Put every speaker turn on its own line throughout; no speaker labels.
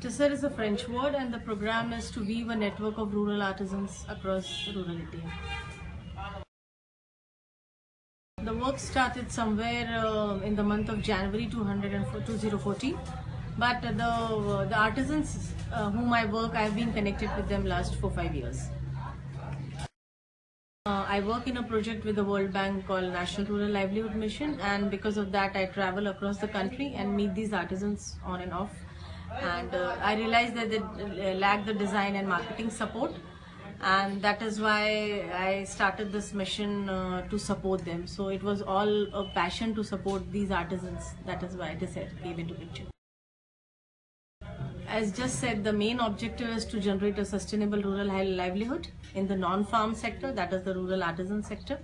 Tisser is a French word, and the program is to weave a network of rural artisans across rural India. The work started somewhere in the month of January 2014, but the artisans whom I work, I have been connected with them last 4-5 years. I work in a project with the World Bank called National Rural Livelihood Mission, and because of that I travel across the country and meet these artisans on and off. And I realized that they lack the design and marketing support, and that is why I started this mission to support them. So it was all a passion to support these artisans. That is why this came into picture. As just said, the main objective is to generate a sustainable rural livelihood in the non-farm sector, that is the rural artisan sector.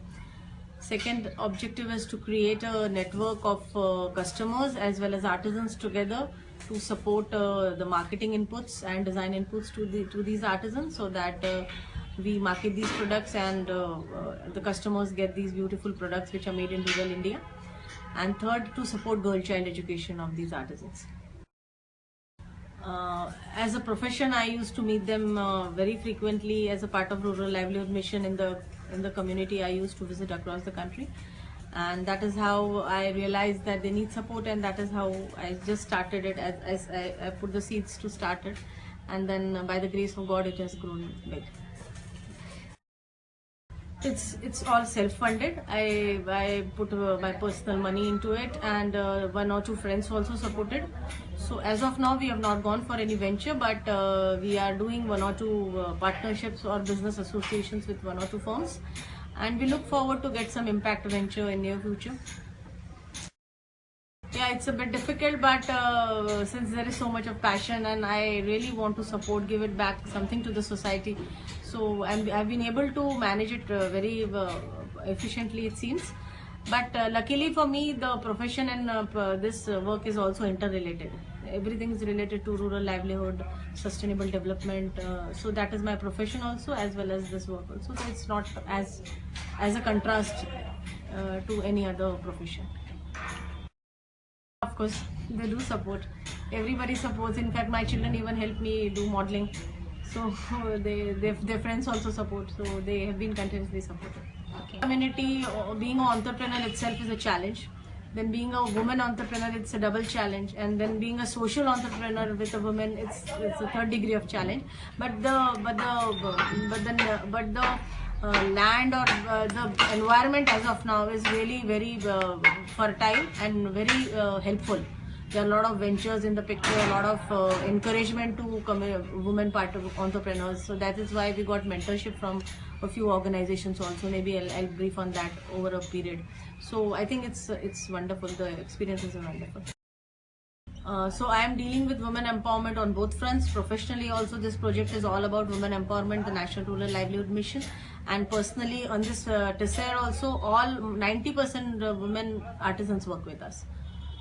Second objective is to create a network of customers as well as artisans together to support the marketing inputs and design inputs to these artisans, so that we market these products and the customers get these beautiful products which are made in rural India. And third, to support girl child education of these artisans. As a profession, I used to meet them very frequently as a part of Rural Livelihood Mission in the community. I used to visit across the country, and that is how I realized that they need support, and that is how I just started it. As I put the seeds to start it, and then by the grace of God, it has grown big. It's all self-funded. I put my personal money into it, and one or two friends also supported. So as of now, we have not gone for any venture, but we are doing one or two partnerships or business associations with one or two firms, and we look forward to get some impact venture in near future. Yeah, it's a bit difficult, but since there is so much of passion and I really want to support, give it back something to the society, so I've been able to manage it very efficiently, it seems. But luckily for me, the profession and this work is also interrelated. Everything is related to rural livelihood, sustainable development. So that is my profession also, as well as this work also. So it's not as a contrast to any other profession. Of course, they do support. Everybody supports. In fact, my children even help me do modeling. So their friends also support. So they have been continuously supported. Okay. Community, being an entrepreneur itself is a challenge. Then being a woman entrepreneur, it's a double challenge. And then being a social entrepreneur with a woman, it's a third degree of challenge. But the land or the environment as of now is really very fertile and very helpful. There are a lot of ventures in the picture, a lot of encouragement to women part of entrepreneurs. So that is why we got mentorship from a few organizations also. Maybe I'll brief on that over a period. So I think it's wonderful. The experiences are wonderful. So I am dealing with women empowerment on both fronts. Professionally also, this project is all about women empowerment, the National Rural Livelihood Mission. And personally on this Tisser also, all 90% women artisans work with us.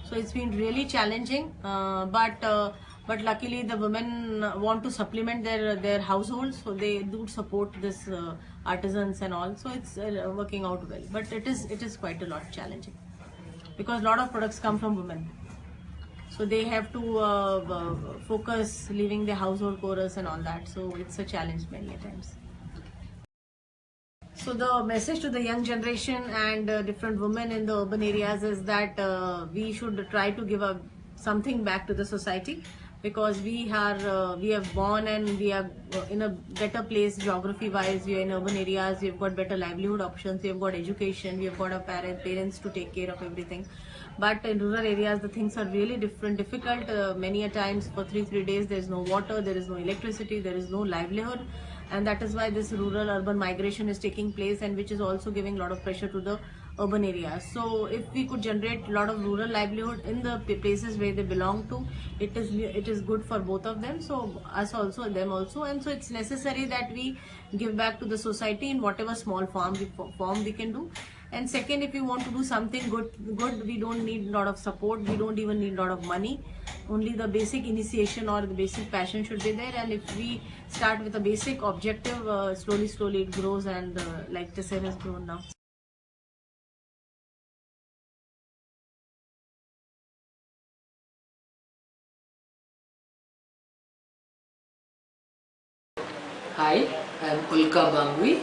So it's been really challenging, but luckily the women want to supplement their households, so they do support this artisans and all. So it's working out well, but it is quite a lot challenging because a lot of products come from women. So they have to focus leaving the household chorus and all that. So it's a challenge many times. So the message to the young generation and different women in the urban areas is that we should try to give something back to the society, because we have born and we are in a better place geography wise. We are in urban areas, we have got better livelihood options, we have got education, we have got our parents to take care of everything. But in rural areas the things are really difficult. Many a times for three days there is no water, there is no electricity, there is no livelihood, and that is why this rural urban migration is taking place, and which is also giving a lot of pressure to the urban areas. So if we could generate a lot of rural livelihood in the places where they belong to, it is good for both of them, so us also, them also. And so it's necessary that we give back to the society in whatever small form we can do. And second, if you want to do something good, we don't need a lot of support, we don't even need a lot of money. Only the basic initiation or the basic passion should be there, and if we start with a basic objective, slowly it grows, and like Tisser has grown now.
Hi, I am Ulka Bangwi.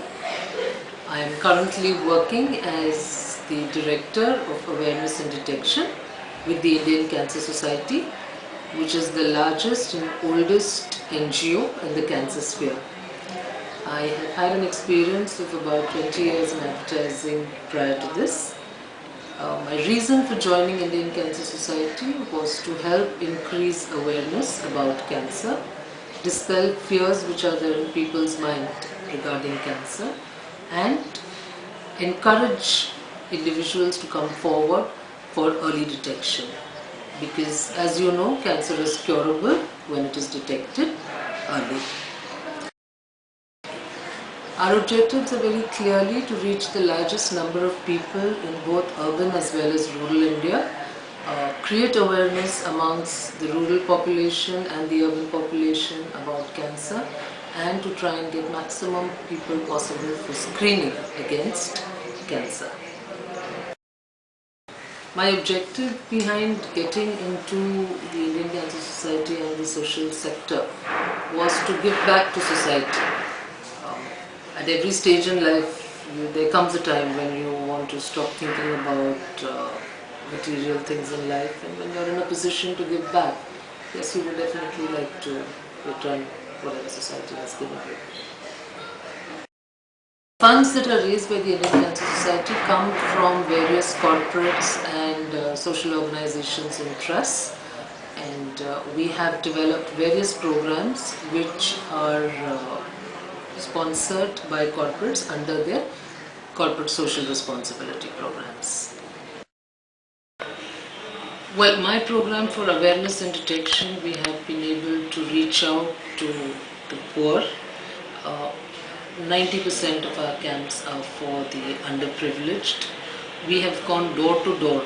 I am currently working as the Director of Awareness and Detection with the Indian Cancer Society, which is the largest and oldest NGO in the cancer sphere. I have had an experience of about 20 years in advertising prior to this. My reason for joining Indian Cancer Society was to help increase awareness about cancer, dispel fears which are there in people's mind regarding cancer, and encourage individuals to come forward for early detection. Because as you know, cancer is curable when it is detected early. Our objectives are very clearly to reach the largest number of people in both urban as well as rural India, create awareness amongst the rural population and the urban population about cancer, and to try and get maximum people possible for screening against cancer. My objective behind getting into the Indian Cancer Society and the social sector was to give back to society. At every stage in life, there comes a time when you want to stop thinking about material things in life, and when you're in a position to give back, yes, you would definitely like to return whatever society has given you. Funds that are raised by the Indian Cancer Society come from various corporates and social organizations and trusts, and we have developed various programs which are sponsored by corporates under their corporate social responsibility programs. Well, my program for awareness and detection, we have been able to reach out to the poor. 90% of our camps are for the underprivileged. We have gone door to door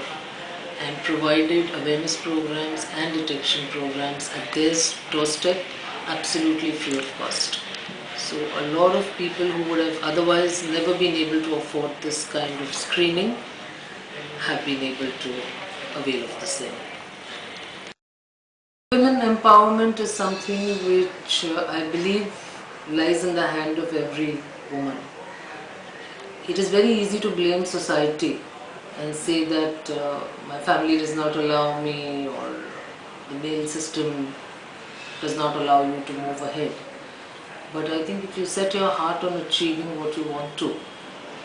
and provided awareness programs and detection programs at their doorstep, absolutely free of cost. So a lot of people who would have otherwise never been able to afford this kind of screening have been able to avail of the same. Women empowerment is something which I believe lies in the hand of every woman. It is very easy to blame society and say that my family does not allow me, or the male system does not allow you to move ahead. But I think if you set your heart on achieving what you want to,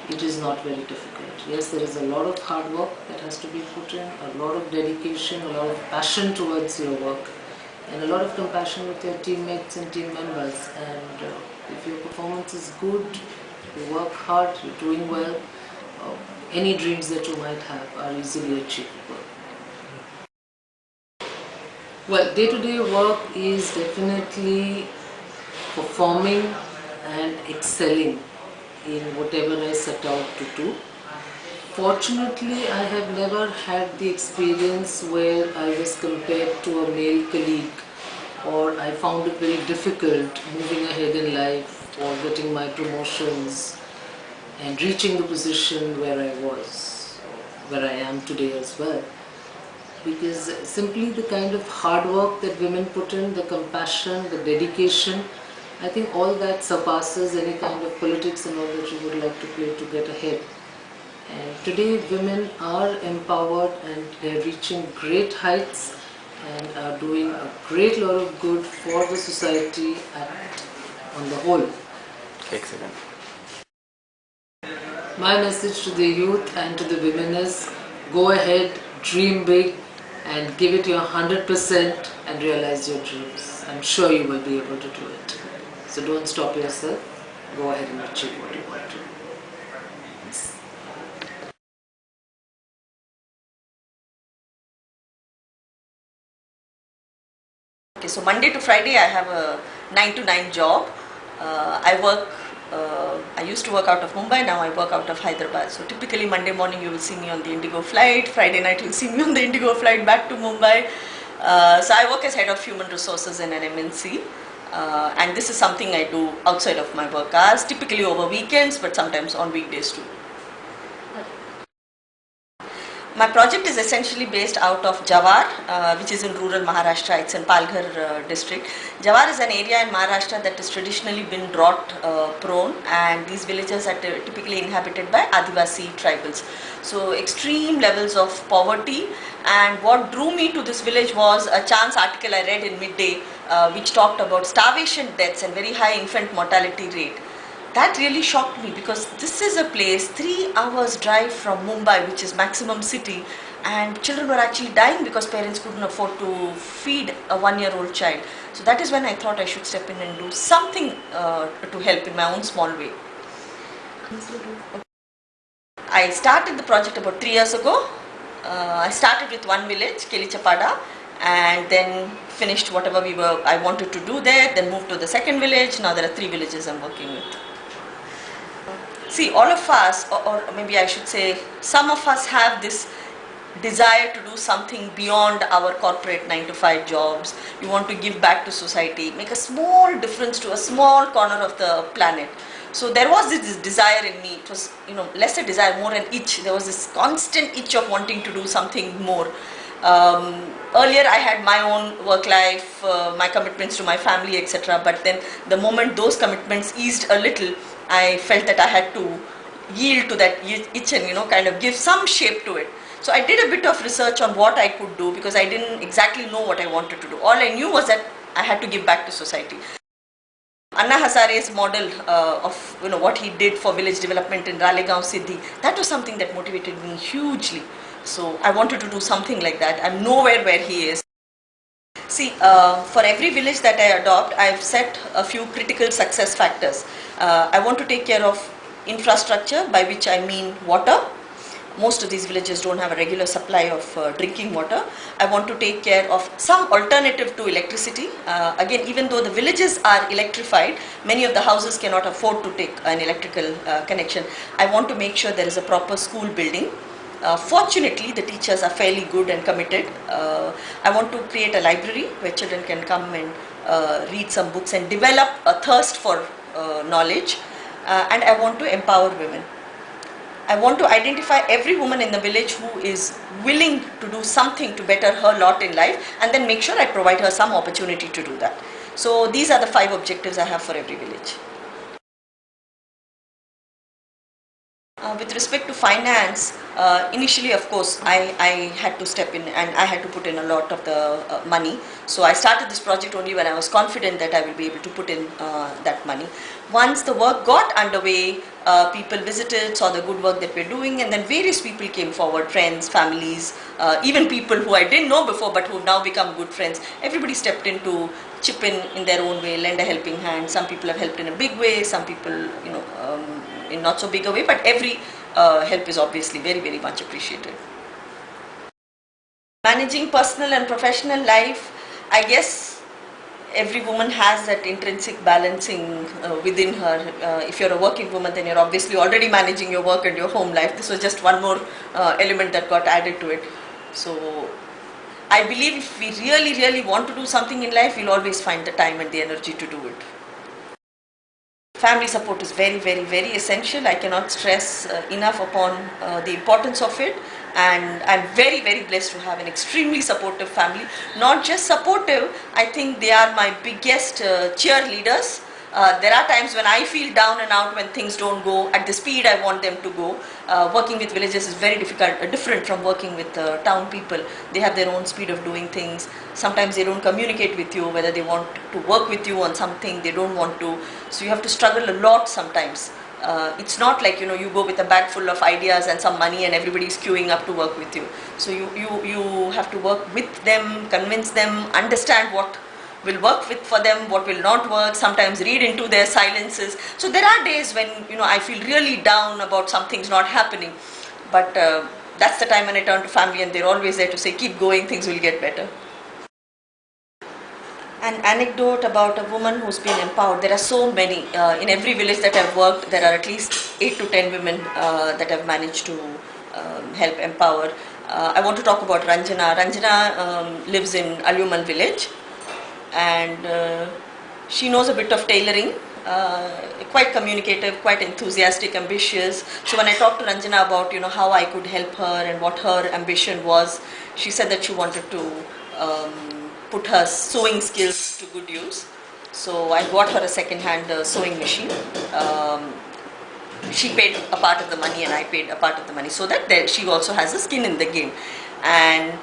it is not very difficult. Yes, there is a lot of hard work that has to be put in, a lot of dedication, a lot of passion towards your work, and a lot of compassion with your teammates and team members. And if your performance is good, you work hard, you're doing well, any dreams that you might have are easily achievable. Well, day-to-day work is definitely performing and excelling in whatever I set out to do. Fortunately, I have never had the experience where I was compared to a male colleague, or I found it very difficult moving ahead in life or getting my promotions and reaching the position where I was, where I am today as well. Because simply the kind of hard work that women put in, the compassion, the dedication, I think all that surpasses any kind of politics and all that you would like to play to get ahead. And today women are empowered and they're reaching great heights and are doing a great lot of good for the society on the whole.
Excellent.
My message to the youth and to the women is, go ahead, dream big, and give it your 100% and realize your dreams. I'm sure you will be able to do it. So don't stop yourself. Go ahead and achieve what you want to.
Okay, so Monday to Friday I have a 9 to 9 job. I used to work out of Mumbai, now I work out of Hyderabad. So typically Monday morning you will see me on the Indigo flight, Friday night you'll see me on the Indigo flight back to Mumbai. So I work as head of human resources in an MNC. And this is something I do outside of my work hours, typically over weekends, but sometimes on weekdays too. My project is essentially based out of Jawar, which is in rural Maharashtra. It's in Palghar district. Jawar is an area in Maharashtra that has traditionally been drought prone, and these villages are typically inhabited by Adivasi tribals. So extreme levels of poverty. And what drew me to this village was a chance article I read in Midday, which talked about starvation deaths and very high infant mortality rate. That really shocked me, because this is a place 3 hours drive from Mumbai, which is maximum city, and children were actually dying because parents couldn't afford to feed a 1-year-old child. So that is when I thought I should step in and do something to help in my own small way. I started the project about 3 years ago. I started with one village, Kelichapada, and then finished whatever I wanted to do there, then moved to the second village. Now there are 3 villages I'm working with. See, all of us, or maybe I should say, some of us have this desire to do something beyond our corporate 9-to-5 jobs. We want to give back to society, make a small difference to a small corner of the planet. So there was this desire in me. It was, less a desire, more an itch. There was this constant itch of wanting to do something more. Earlier I had my own work life, my commitments to my family, etc. But then the moment those commitments eased a little, I felt that I had to yield to that itch and kind of give some shape to it. So I did a bit of research on what I could do, because I didn't exactly know what I wanted to do. All I knew was that I had to give back to society. Anna Hazare's model of what he did for village development in Ralegaon Siddhi, that was something that motivated me hugely. So I wanted to do something like that. I'm nowhere where he is. See, for every village that I adopt, I've set a few critical success factors. I want to take care of infrastructure, by which I mean water. Most of these villages don't have a regular supply of drinking water. I want to take care of some alternative to electricity. Again, even though the villages are electrified, many of the houses cannot afford to take an electrical connection. I want to make sure there is a proper school building. Fortunately, the teachers are fairly good and committed. I want to create a library where children can come and read some books and develop a thirst for knowledge. And I want to empower women. I want to identify every woman in the village who is willing to do something to better her lot in life, and then make sure I provide her some opportunity to do that. So these are the 5 objectives I have for every village. With respect to finance, initially of course I had to step in and I had to put in a lot of the money. So I started this project only when I was confident that I will be able to put in that money. Once the work got underway, people visited, saw the good work that we're doing, and then various people came forward, friends, families, even people who I didn't know before but who have now become good friends. Everybody stepped in to chip in their own way, lend a helping hand. Some people have helped in a big way, some people, in not so big a way, but every help is obviously very, very much appreciated. Managing personal and professional life, I guess every woman has that intrinsic balancing within her. If you're a working woman, then you're obviously already managing your work and your home life. This was just one more element that got added to it. So I believe if we really, really want to do something in life, we'll always find the time and the energy to do it. Family support is very, very, very essential. I cannot stress enough upon the importance of it, and I'm very, very blessed to have an extremely supportive family. Not just supportive, I think they are my biggest cheerleaders. There are times when I feel down and out when things don't go at the speed I want them to go. Working with villages is very different from working with town people. They have their own speed of doing things. Sometimes they don't communicate with you whether they want to work with you on something, they don't want to. So you have to struggle a lot sometimes. It's not like you go with a bag full of ideas and some money and everybody's queuing up to work with you. So you have to work with them, convince them, understand what will work for them, what will not work, sometimes read into their silences. So there are days when I feel really down about something's not happening, but that's the time when I turn to family and they're always there to say keep going, things will get better. An anecdote about a woman who's been empowered. There are so many. In every village that I've worked, there are at least 8 to 10 women that I've managed to help empower. I want to talk about Ranjana. Ranjana lives in Alyuman village, and she knows a bit of tailoring. quite communicative, quite enthusiastic, ambitious. So when I talked to Ranjana about how I could help her and what her ambition was, she said that she wanted to put her sewing skills to good use. So I got her a second-hand sewing machine. She paid a part of the money and I paid a part of the money, so that she also has a skin in the game. And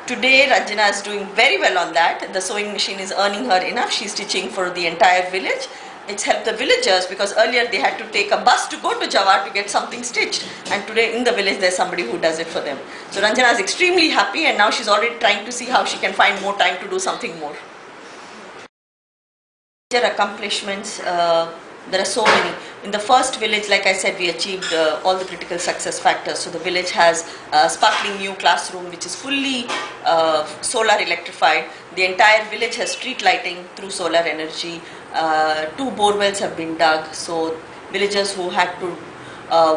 today Ranjana is doing very well on that. The sewing machine is earning her enough. She's stitching for the entire village. It's helped the villagers because earlier they had to take a bus to go to Jawar to get something stitched, and today in the village there's somebody who does it for them. So Ranjana is extremely happy, and now she's already trying to see how she can find more time to do something more. Major accomplishments, there are so many. In the first village, like I said, we achieved all the critical success factors. So the village has a sparkling new classroom which is fully solar electrified. The entire village has street lighting through solar energy. 2 bore wells have been dug, so villagers who had to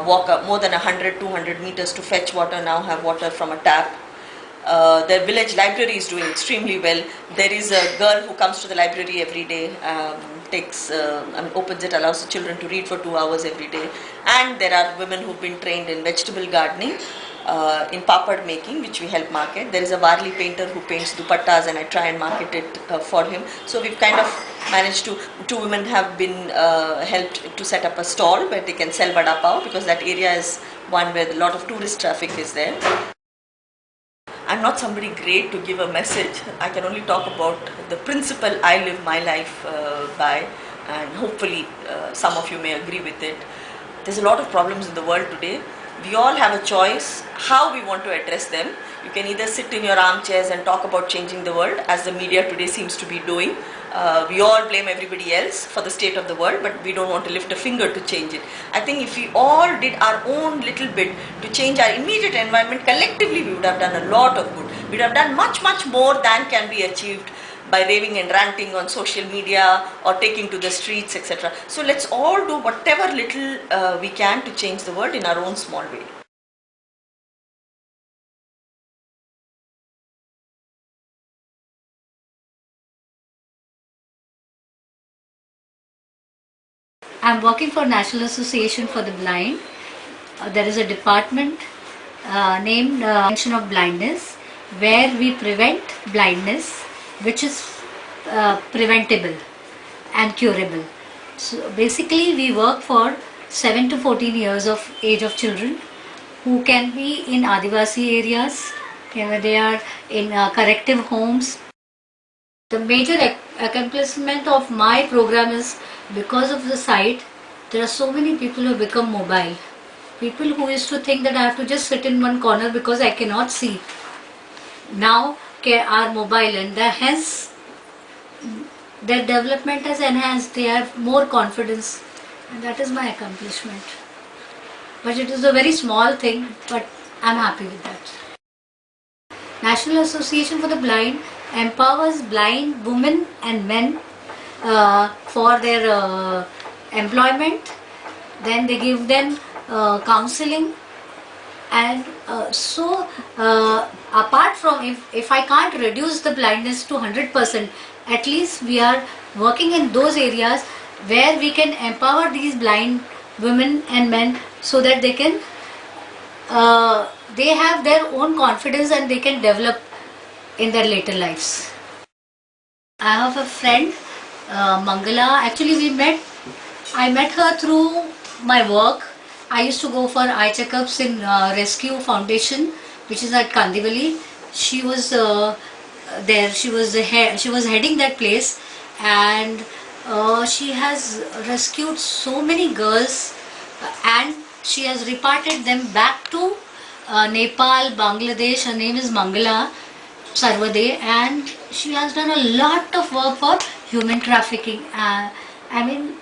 walk up more than 100-200 meters to fetch water now have water from a tap. Their village library is doing extremely well. There is a girl who comes to the library every day, opens it, allows the children to read for 2 hours every day. And there are women who've been trained in vegetable gardening, in papad making, which we help market. There is a Varli painter who paints dupattas, and I try and market it for him. So we've kind of managed to, 2 women have been helped to set up a stall where they can sell vada pav, because that area is one where a lot of tourist traffic is there. I'm not somebody great to give a message. I can only talk about the principle I live my life by, and hopefully some of you may agree with it. There's a lot of problems in the world today. We all have a choice how we want to address them. You can either sit in your armchairs and talk about changing the world, as the media today seems to be doing. We all blame everybody else for the state of the world, but we don't want to lift a finger to change it. I think if we all did our own little bit to change our immediate environment, collectively we would have done a lot of good. We would have done much, much more than can be achieved by raving and ranting on social media or taking to the streets, etc. So let's all do whatever little we can to change the world in our own small way.
I'm working for National Association for the Blind. There is a department named Prevention of Blindness, where we prevent blindness, which is preventable and curable. So basically we work for 7 to 14 years of age of children who can be in Adivasi areas, they are in corrective homes. The major accomplishment of my program is, because of the sight, there are so many people who have become mobile. People who used to think that I have to just sit in one corner because I cannot see, now are mobile, and hence their development has enhanced. They have more confidence, and that is my accomplishment. But it is a very small thing, but I'm happy with that. National Association for the Blind empowers blind women and men for their employment. Then they give them counseling, and apart from, if I can't reduce the blindness to 100%, at least we are working in those areas where we can empower these blind women and men so that they can they have their own confidence and they can develop in their later lives. I have a friend, Mangala. Actually I met her through my work. I used to go for eye checkups in Rescue Foundation, which is at Kandivali. She was there. She was heading that place, and she has rescued so many girls, and she has reparted them back to Nepal, Bangladesh. Her name is Mangala Sarvade, and she has done a lot of work for human trafficking. I mean,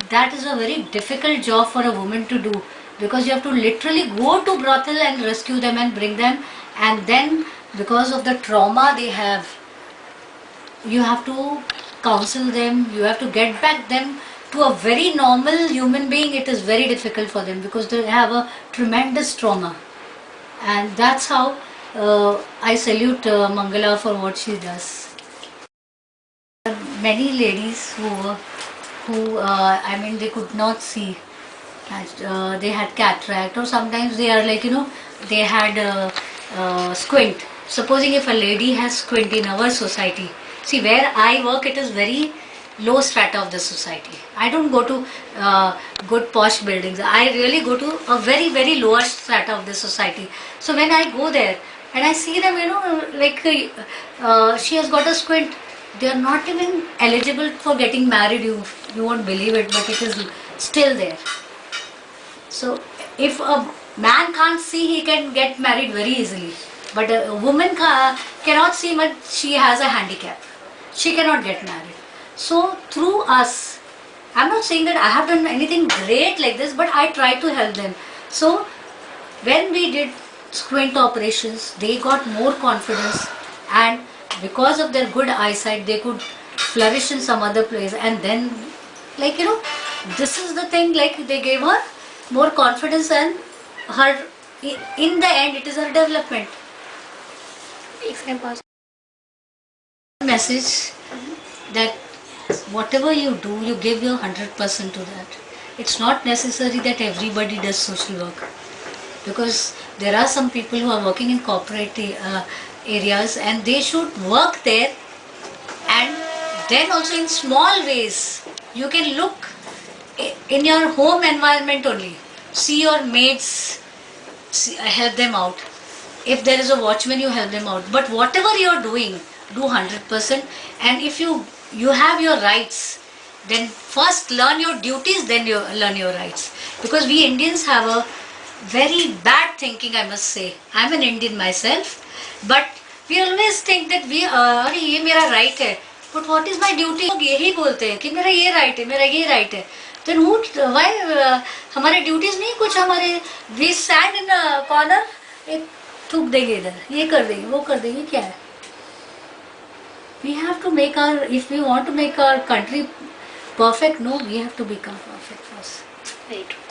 that is a very difficult job for a woman to do, because you have to literally go to brothel and rescue them and bring them, and then because of the trauma they have, you have to counsel them, you have to get back them to a very normal human being. It is very difficult for them because they have a tremendous trauma, and that's how I salute Mangala for what she does. Many ladies who who, I mean, they could not see. They had cataract, or sometimes they are like, they had squint. Supposing if a lady has squint in our society, see where I work, it is very low strata of the society. I don't go to good posh buildings. I really go to a very, very lower strata of the society. So when I go there and I see them, like she has got a squint, they are not even eligible for getting married. You won't believe it, but it is still there. So if a man can't see, he can get married very easily. But a woman cannot see, but she has a handicap. She cannot get married. So through us, I'm not saying that I have done anything great like this, but I try to help them. So when we did squint operations, they got more confidence, and because of their good eyesight, they could flourish in some other place. And then, like, this is the thing, like, they gave her more confidence, and her, in the end, it is her development. Message that whatever you do, you give your 100% to that. It's not necessary that everybody does social work, because there are some people who are working in corporate areas, and they should work there. And then also in small ways, you can look in your home environment only. See your mates, help them out. If there is a watchman, you help them out. But whatever you are doing, do 100%. And if you have your rights, then first learn your duties, then you learn your rights. Because we Indians have a very bad thinking, I must say. I'm an Indian myself, but we always think that ये मेरा right है. But what is my duty? लोग यही बोलते हैं कि मेरा ये right है, मेरा ये right है. Then why हमारे duties नहीं कुछ हमारे, we stand in a corner, एक थूक देंगे इधर, ये कर देंगे, वो कर देंगे, क्या है? We have to make if we want to make our country perfect, no, we have to become perfect first.
Right.